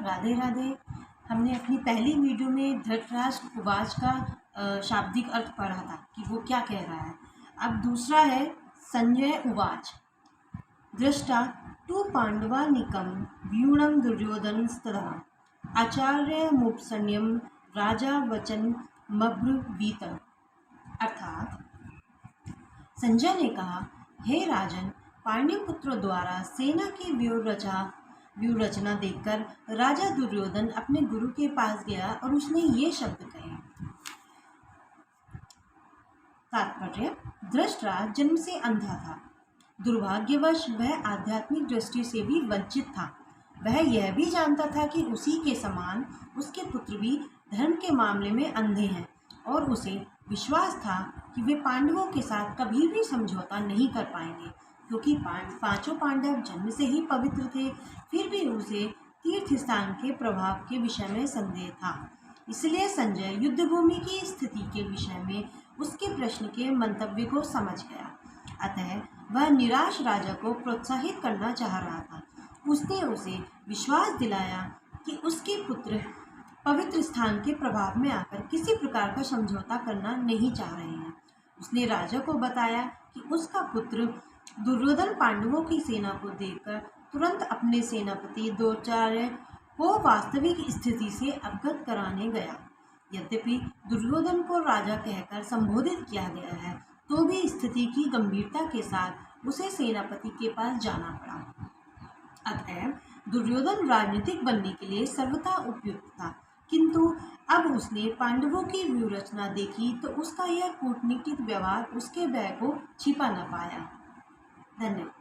राधे राधे। हमने अपनी पहली वीडियो में धृतराष्ट्र उवाच का शाब्दिक अर्थ पढ़ा था कि वो क्या कह रहा है। अब दूसरा है संजय उवाच। दृष्टा तु पांडवानीकं व्यूढ़ं दुर्योधनस्तदा आचार्यमुपसंयम्य राजा वचनमब्रवीत। अर्थात संजय ने कहा, हे राजन, पांड्यपुत्रों द्वारा सेना की व्यूह रचना देखकर राजा दुर्योधन अपने गुरु के पास गया और उसने ये शब्द कहे। तात्पर्य, धृतराष्ट्र जन्म से अंधा था। दुर्भाग्यवश वह आध्यात्मिक दृष्टि से भी वंचित था। वह यह भी जानता था कि उसी के समान उसके पुत्र भी धर्म के मामले में अंधे हैं और उसे विश्वास था कि वे पांडवों के साथ कभी भी समझौता नहीं कर पाएंगे, क्योंकि पांचों पांडव जन्म से ही पवित्र थे। फिर भी उसे तीर्थ स्थान के प्रभाव के विषय में संदेह था। इसलिए संजय युद्धभूमि की स्थिति के विषय में उसके प्रश्न के मंतव्य को समझ गया। अतः वह निराश राजा को प्रोत्साहित करना चाह रहा था। उसने उसे विश्वास दिलाया कि उसके पुत्र पवित्र स्थान के प्रभाव में आकर किसी प्रकार का समझौता करना नहीं चाह रहे हैं। उसने राजा को बताया कि उसका पुत्र दुर्योधन पांडवों की सेना को देखकर तुरंत अपने सेनापति द्रोणाचार्य को वास्तविक स्थिति से अवगत कराने गया। यद्यपि दुर्योधन को राजा कहकर संबोधित किया गया है, तो भी स्थिति की गंभीरता के साथ उसे सेनापति के पास जाना पड़ा। अतः दुर्योधन राजनीतिक बनने के लिए सर्वथा उपयुक्त था, किंतु अब उसने पांडवों की व्यूहरचना देखी तो उसका यह कूटनीतिक व्यवहार उसके भय को छिपा न पाया। धन्यवाद।